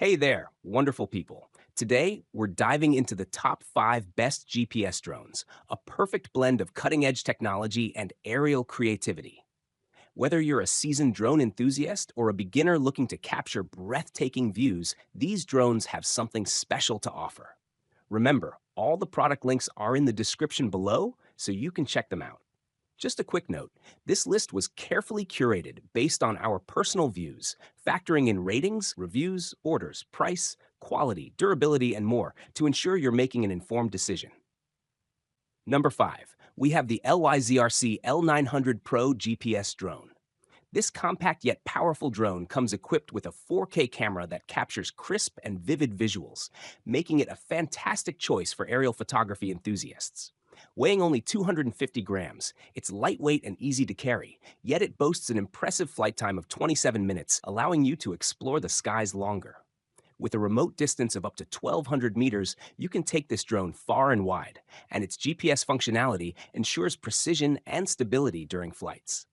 Hey there, wonderful people. Today, we're diving into the top 5 best GPS drones, a perfect blend of cutting edge technology and aerial creativity. Whether you're a seasoned drone enthusiast or a beginner looking to capture breathtaking views, these drones have something special to offer. Remember, all the product links are in the description below, so you can check them out. Just a quick note, this list was carefully curated based on our personal views, factoring in ratings, reviews, orders, price, quality, durability, and more to ensure you're making an informed decision. Number 5, we have the LYZRC L900 Pro GPS drone. This compact yet powerful drone comes equipped with a 4K camera that captures crisp and vivid visuals, making it a fantastic choice for aerial photography enthusiasts. Weighing only 250 grams, it's lightweight and easy to carry, yet it boasts an impressive flight time of 27 minutes, allowing you to explore the skies longer. With a remote distance of up to 1,200 meters, you can take this drone far and wide, and its GPS functionality ensures precision and stability during flights.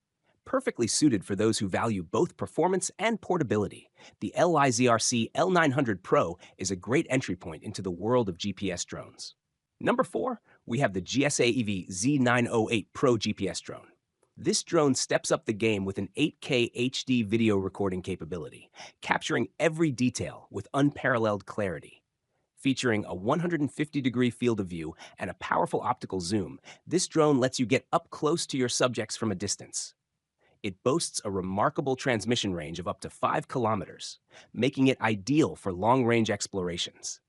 Perfectly suited for those who value both performance and portability, the LIZRC L900 Pro is a great entry point into the world of GPS drones. Number 4, we have the GSA EV Z98 Pro GPS drone. This drone steps up the game with an 8K HD video recording capability, capturing every detail with unparalleled clarity. Featuring a 150-degree field of view and a powerful optical zoom, this drone lets you get up close to your subjects from a distance. It boasts a remarkable transmission range of up to 5 kilometers, making it ideal for long-range explorations.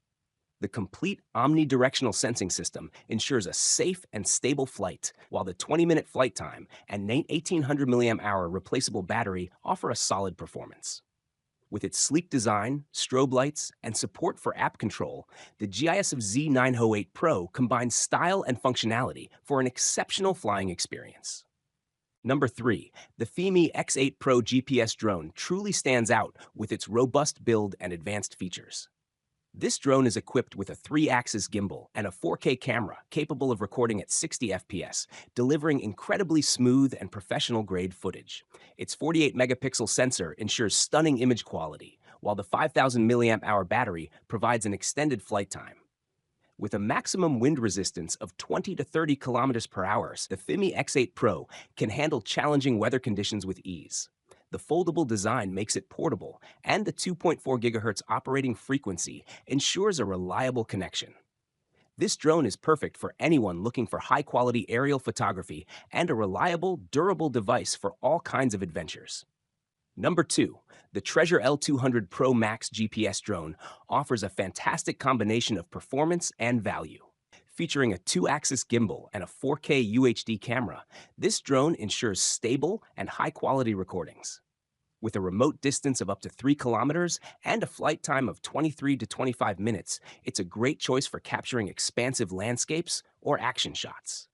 The complete omnidirectional sensing system ensures a safe and stable flight, while the 20-minute flight time and 1800 mAh replaceable battery offer a solid performance. With its sleek design, strobe lights, and support for app control, the GISAEV Z98 Pro combines style and functionality for an exceptional flying experience. Number 3, the Fimy X8 Pro GPS drone truly stands out with its robust build and advanced features. This drone is equipped with a 3-axis gimbal and a 4K camera capable of recording at 60 FPS, delivering incredibly smooth and professional-grade footage. Its 48-megapixel sensor ensures stunning image quality, while the 5,000 mAh battery provides an extended flight time. With a maximum wind resistance of 20 to 30 kilometers per hour, the Fimy X8 Pro can handle challenging weather conditions with ease. The foldable design makes it portable, and the 2.4 GHz operating frequency ensures a reliable connection. This drone is perfect for anyone looking for high-quality aerial photography and a reliable, durable device for all kinds of adventures. Number 2, the Treasure L200 Pro Max GPS drone offers a fantastic combination of performance and value. Featuring a 2-axis gimbal and a 4K UHD camera, this drone ensures stable and high-quality recordings. With a remote distance of up to 3 kilometers and a flight time of 23 to 25 minutes, it's a great choice for capturing expansive landscapes or action shots.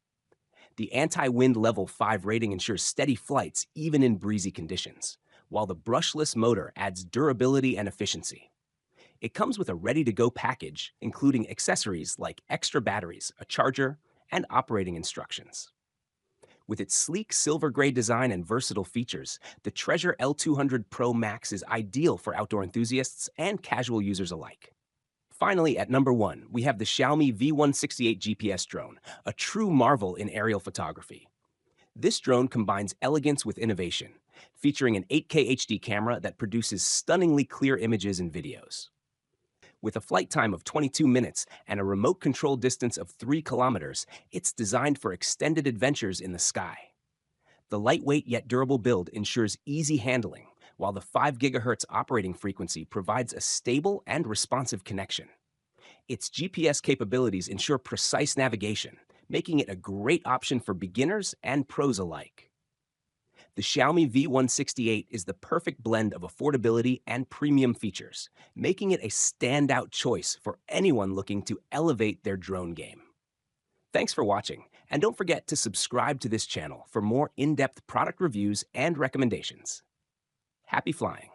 The anti-wind level 5 rating ensures steady flights even in breezy conditions, while the brushless motor adds durability and efficiency. It comes with a ready-to-go package, including accessories like extra batteries, a charger, and operating instructions. With its sleek silver gray design and versatile features, the Treasure L200 Pro Max is ideal for outdoor enthusiasts and casual users alike. Finally, at number 1, we have the Xiaomi V168 GPS drone, a true marvel in aerial photography. This drone combines elegance with innovation, featuring an 8K HD camera that produces stunningly clear images and videos. With a flight time of 22 minutes and a remote control distance of 3 kilometers, it's designed for extended adventures in the sky. The lightweight yet durable build ensures easy handling, while the 5 GHz operating frequency provides a stable and responsive connection. Its GPS capabilities ensure precise navigation, making it a great option for beginners and pros alike. The Xiaomi V168 is the perfect blend of affordability and premium features, making it a standout choice for anyone looking to elevate their drone game. Thanks for watching, and don't forget to subscribe to this channel for more in-depth product reviews and recommendations. Happy flying!